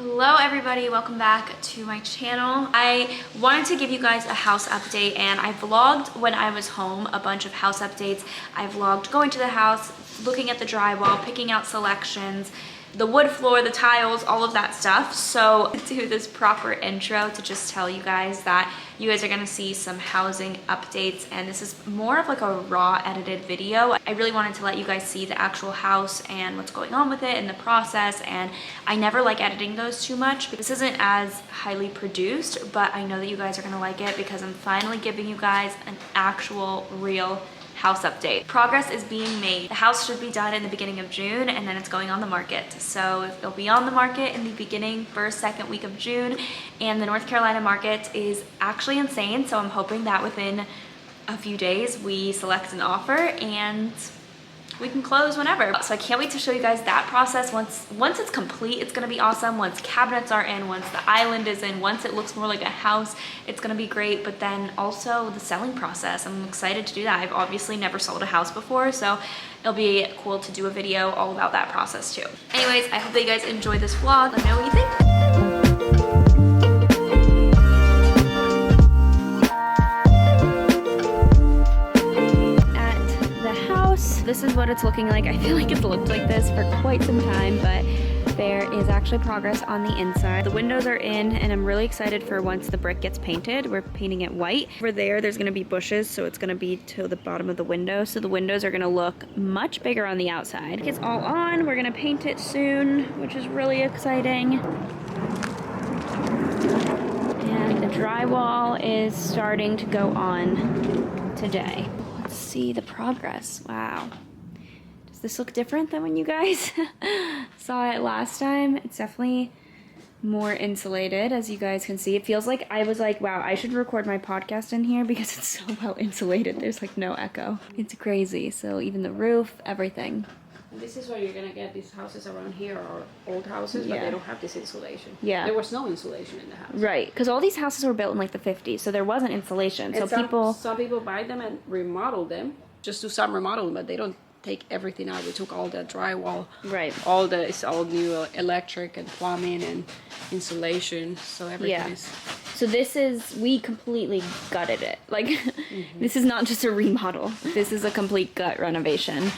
Hello everybody, welcome back to my channel. I wanted to give you guys a house update, and I vlogged when I was home a bunch of house updates. I vlogged going to the house, looking at the drywall, picking out selections, the wood floor, the tiles, all of that stuff. So do this proper intro to just tell you guys that you guys are gonna see some housing updates, and this is more of like a raw edited video. I really wanted to let you guys see the actual house and what's going on with it and the process, and I never like editing those too much. This isn't as highly produced, but I know that you guys are gonna like it because I'm finally giving you guys an actual real house update. Progress is being made. The house should be done in the beginning of June, and then it's going on the market. So it'll be on the market in the beginning, first, second week of June, and the North Carolina market is actually insane. So I'm hoping that within a few days we select an offer and we can close whenever. So I can't wait to show you guys that process. Once it's complete, it's gonna be awesome. Once cabinets are in, once the island is in, once it looks more like a house, it's gonna be great. But then also the selling process, I'm excited to do that. I've obviously never sold a house before, so it'll be cool to do a video all about that process too. Anyways, I hope that you guys enjoyed this vlog. Let me know what you think. This is what it's looking like. I feel like it's looked like this for quite some time, but there is actually progress on the inside. The windows are in, and I'm really excited for once the brick gets painted. We're painting it white. Over there's gonna be bushes, so it's gonna be to the bottom of the window. So the windows are gonna look much bigger on the outside. It's all on. We're gonna paint it soon, which is really exciting. And the drywall is starting to go on today. Let's see the progress. Wow. Does this look different than when you guys saw it last time? It's definitely more insulated, as you guys can see. It feels like I was like, wow, I should record my podcast in here because it's so well insulated. There's like no echo. It's crazy. So even the roof, everything. This is where you're gonna get these houses around here are old houses, but they don't have this insulation. Yeah. There was no insulation in the house. Right, because all these houses were built in like the 50s, so there wasn't insulation. And so some people buy them and remodel them, just do some remodeling, but they don't take everything out. We took all the drywall, right? It's all new electric and plumbing and insulation, so everything is. So we completely gutted it. Like, this is not just a remodel. This is a complete gut renovation.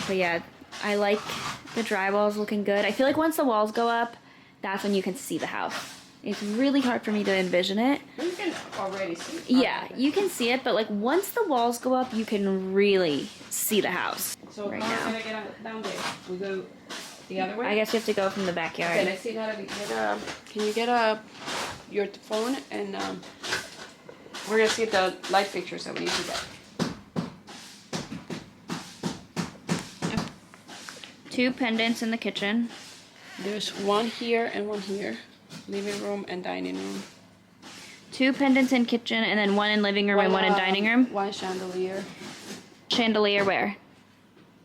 But yeah, I like the drywalls looking good. I feel like once the walls go up, that's when you can see the house. It's really hard for me to envision it. You can already see it. Yeah, you can see it, but like once the walls go up, you can really see the house. So right how now. are we gonna get down there? We go the other way? I guess you have to go from the backyard. Okay, let's see, Natalie, can you get your phone, and we're gonna see the light fixtures that we need to get. 2 pendants in the kitchen. There's one here and one here. Living room and dining room. 2 pendants in kitchen, and then 1 in living room and 1 in dining room. 1 chandelier. Chandelier where?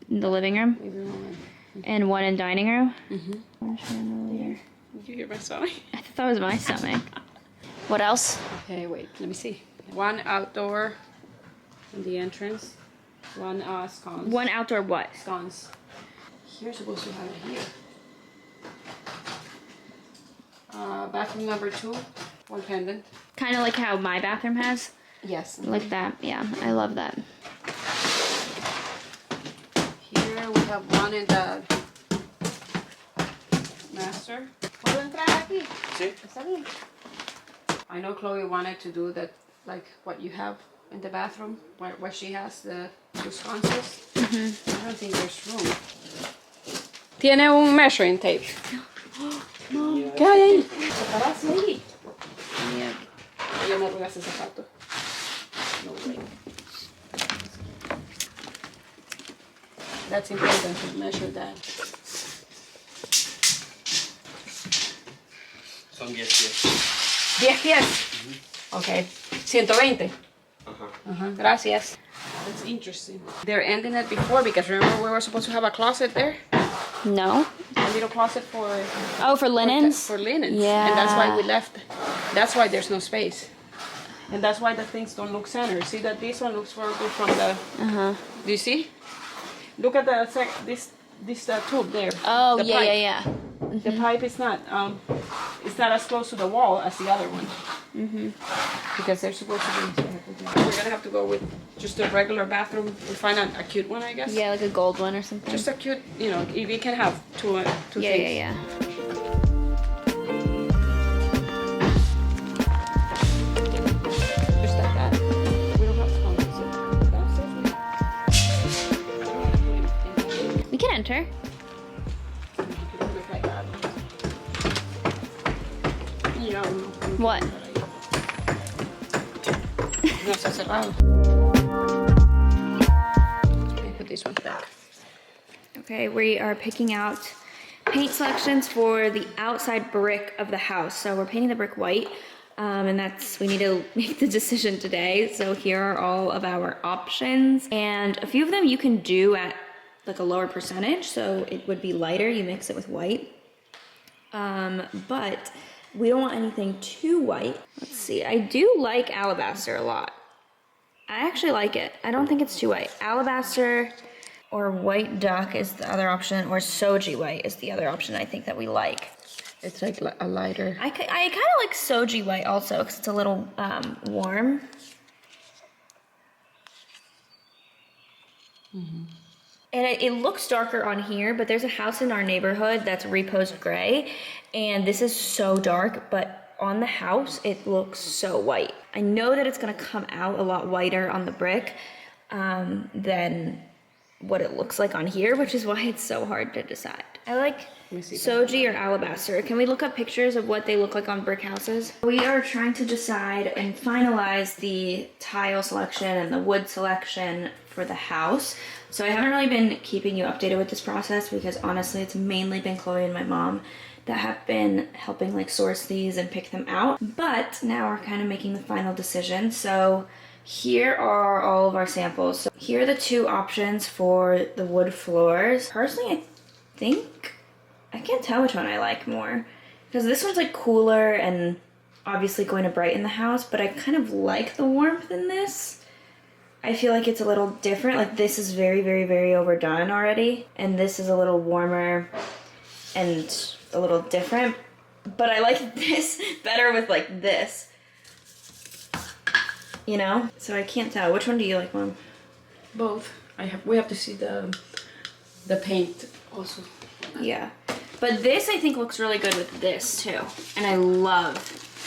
In the living room? Living room. And 1 in dining room? 1 chandelier. Did you hear my stomach? I thought that was my stomach. What else? Okay, wait, let me see. 1 outdoor in the entrance. 1 scones. 1 outdoor what? Scones. You're supposed to have it here. Bathroom number 2, 1 pendant. Kind of like how my bathroom has? Yes. Like that, yeah. I love that. Here we have 1 in the master. I know Chloe wanted to do that, like what you have in the bathroom, where she has the 2 sconces. I don't think there's room. Tiene un measuring tape. ¿Qué hay ahí? ¿Separaste ahí? Yeah. Ella me arrugaste el zapato. No way. That's important to measure that. Son 10 pies. 10 pies? Okay. 120. Gracias. That's interesting. They're ending it before, because remember we were supposed to have a closet there? No. A little closet for... Oh, for linens? For linens. Yeah. And that's why we left. That's why there's no space. And that's why the things don't look centered. See that this one looks very good from the... Do you see? Look at the this tube there. Oh, the yeah, pipe. yeah, yeah. the pipe is not it's not as close to the wall as the other one. Because they're supposed to be. We're gonna have to go with just a regular bathroom. We find a cute one, I guess. Yeah, like a gold one or something. Just a cute, you know, if you can have two yeah, things. yeah. Just like that. We don't have to come downstairs. We can enter. Look like that. Yeah. What? No está cerrado. Let me put these ones back. Okay, we are picking out paint selections for the outside brick of the house. So we're painting the brick white, and we need to make the decision today. So here are all of our options, and a few of them you can do at like a lower percentage, so it would be lighter. You mix it with white, but we don't want anything too white. Let's see, I do like alabaster a lot. I actually like it. I don't think it's too white. Alabaster or white duck is the other option, or soji white is the other option I think that we like. It's like a lighter. I kind of like soji white also because it's a little warm. And it looks darker on here, but there's a house in our neighborhood that's reposed gray, and this is so dark, but on the house, it looks so white. I know that it's gonna come out a lot whiter on the brick than what it looks like on here, which is why it's so hard to decide. I like soji or alabaster. Can we look up pictures of what they look like on brick houses? We are trying to decide and finalize the tile selection and the wood selection for the house. So I haven't really been keeping you updated with this process because honestly, it's mainly been Chloe and my mom that have been helping like source these and pick them out. But now we're kind of making the final decision. So here are all of our samples. So here are the two options for the wood floors. Personally, I can't tell which one I like more because this one's like cooler and obviously going to brighten the house, but I kind of like the warmth in this. I feel like it's a little different. Like this is very, very, very overdone already, and this is a little warmer and a little different, but I like this better with like this, you know? So I can't tell. Which one do you like, Mom? Both. We have to see the paint also. Yeah. But this I think looks really good with this too. And I love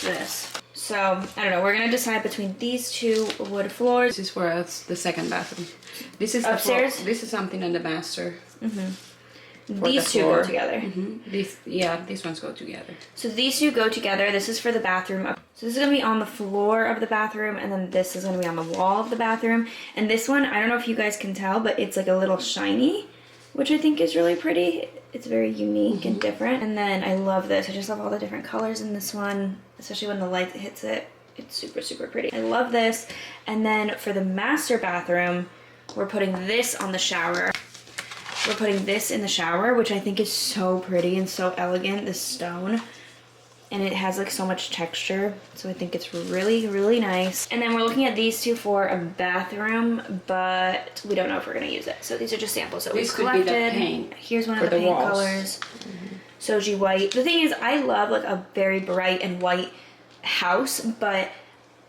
this. So, I don't know, we're gonna decide between these two wood floors. This is where it's the second bathroom. This is upstairs. This is something in the master. These two go together. These ones go together. So these two go together. This is for the bathroom. So this is gonna be on the floor of the bathroom, and then this is gonna be on the wall of the bathroom. And this one, I don't know if you guys can tell, but it's like a little shiny, which I think is really pretty. It's very unique and different. And then I love this. I just love all the different colors in this one, especially when the light hits it. It's super, super pretty. I love this. And then for the master bathroom, we're putting this on the shower. We're putting this in the shower, which I think is so pretty and so elegant, this stone. And it has like so much texture, so I think it's really, really nice. And then we're looking at these two for a bathroom, but we don't know if we're gonna use it. So these are just samples that we've collected. Could be the paint. Here's one of the paint colors. Soji white. The thing is, I love like a very bright and white house, but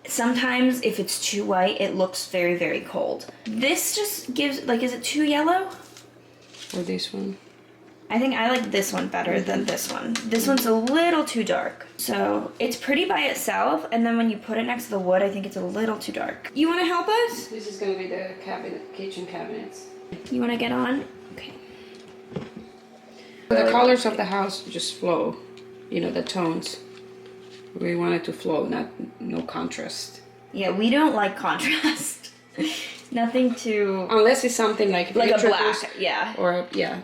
sometimes if it's too white, it looks very, very cold. This just gives, like, is it too yellow? Or this one? I think I like this one better than this one. This one's a little too dark. So it's pretty by itself, and then when you put it next to the wood, I think it's a little too dark. You want to help us? This is going to be the kitchen cabinets. You want to get on? Okay. The colors of the house just flow, you know, the tones. We want it to flow, no contrast. Yeah, we don't like contrast. Nothing too... Unless it's something like a black, yeah. Or, yeah.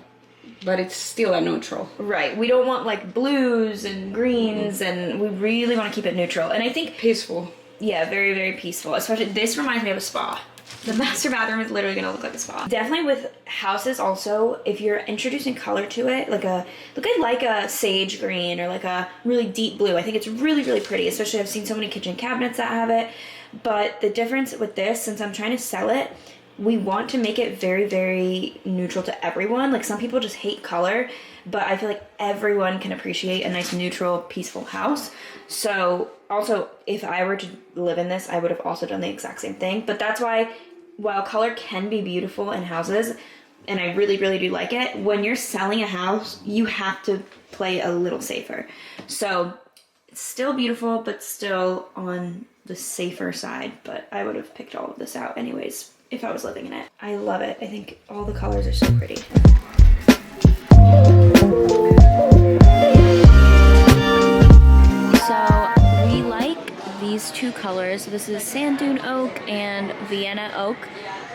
But it's still a neutral. Right. We don't want like blues and greens, and we really want to keep it neutral. And I think... Peaceful. Yeah, very, very peaceful. Especially, this reminds me of a spa. The master bathroom is literally going to look like a spa. Definitely with houses also, if you're introducing color to it, like a sage green or like a really deep blue. I think it's really, really pretty. Especially I've seen so many kitchen cabinets that have it. But the difference with this, since I'm trying to sell it, we want to make it very, very neutral to everyone. Like some people just hate color, but I feel like everyone can appreciate a nice neutral, peaceful house. So also, if I were to live in this, I would have also done the exact same thing. But that's why, while color can be beautiful in houses, and I really, really do like it, when you're selling a house, you have to play a little safer. So it's still beautiful, but still on the safer side. But I would have picked all of this out anyways if I was living in it. I love it. I think all the colors are so pretty. So we like these two colors. This is sand dune oak and Vienna oak,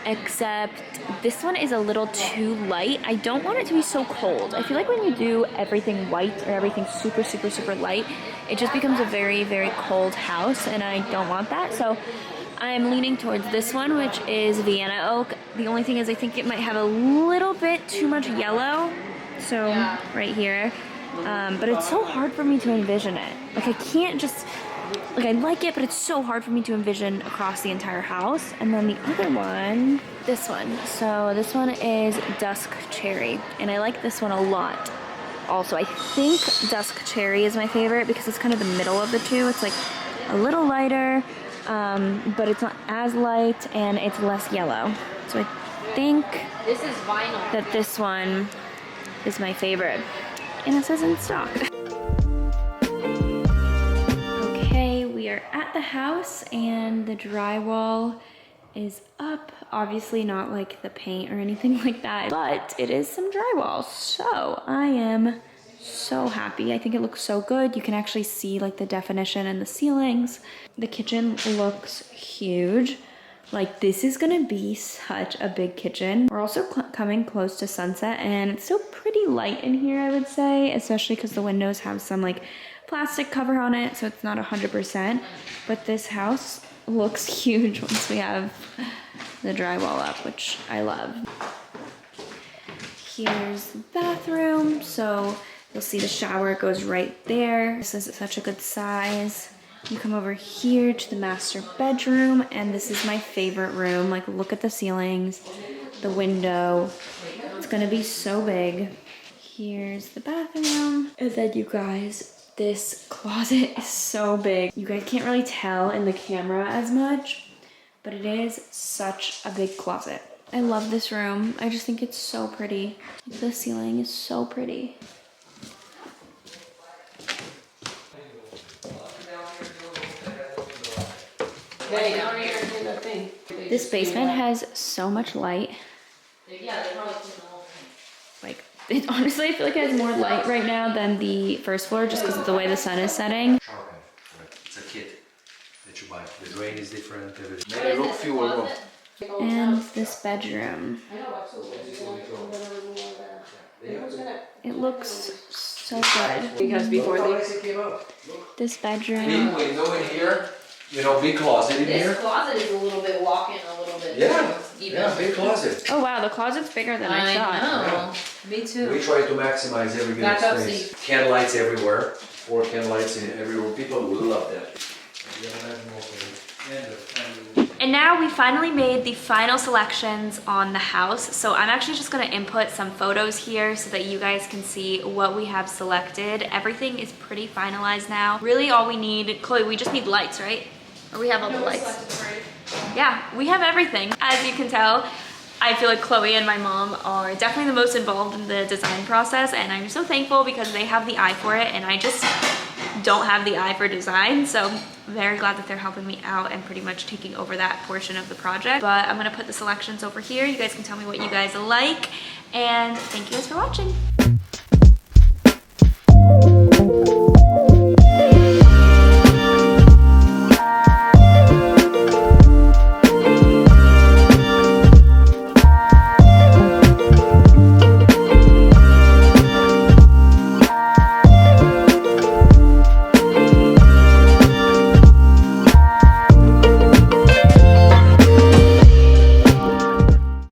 except this one is a little too light. I don't want it to be so cold. I feel like when you do everything white or everything super, super, super light, it just becomes a very, very cold house, and I don't want that. So I'm leaning towards this one, which is Vienna oak. The only thing is I think it might have a little bit too much yellow. So right here. But it's so hard for me to envision it. Like I can't just, like I like it, but it's so hard for me to envision across the entire house. And then the other one, this one. So this one is dusk cherry, and I like this one a lot. Also, I think dusk cherry is my favorite because it's kind of the middle of the two. It's like a little lighter, but it's not as light, and it's less yellow. So I think This is vinyl. that this one is my favorite. And it says in stock. Okay, we are at the house and the drywall is up. Obviously not like the paint or anything like that, but it is some drywall. So I am so happy. I think it looks so good. You can actually see like the definition in the ceilings. The kitchen looks huge. Like this is gonna be such a big kitchen. We're also coming close to sunset, and it's still pretty light in here, I would say, especially because the windows have some like plastic cover on it, so it's not 100%. But this house looks huge once we have the drywall up, which I love. Here's the bathroom. So you'll see the shower goes right there. This is such a good size. You come over here to the master bedroom, and this is my favorite room. Like, look at the ceilings, the window. It's gonna be so big. Here's the bathroom. And then you guys, this closet is so big. You guys can't really tell in the camera as much, but it is such a big closet. I love this room. I just think it's so pretty. The ceiling is so pretty. Hey, down here in the thing. This basement has so much light. Yeah, they probably clean the whole thing. Like, honestly, I feel like it has more light right now than the first floor just because of the way the sun is setting. It's a kit that you buy. The drain is different. Maybe look fewer room. And this bedroom. It looks so good. Because before This bedroom. Big window in here. You know, big closet in here. This closet is a little bit walk-in, a little bit. Yeah, Even. yeah, big closet. Oh wow, the closet's bigger than I thought. know. Me too. We try to maximize every bit Back of up, space. Candle lights everywhere. 4 candle lights in every room. People will love that. And now we finally made the final selections on the house. So I'm actually just gonna input some photos here so that you guys can see what we have selected. Everything is pretty finalized now. Really all we need, Chloe, we just need lights, right? Or we have all the lights. Yeah, we have everything. As you can tell, I feel like Chloe and my mom are definitely the most involved in the design process, and I'm so thankful because they have the eye for it and I just don't have the eye for design. So I'm very glad that they're helping me out and pretty much taking over that portion of the project. But I'm gonna put the selections over here. You guys can tell me what you guys like, and thank you guys for watching.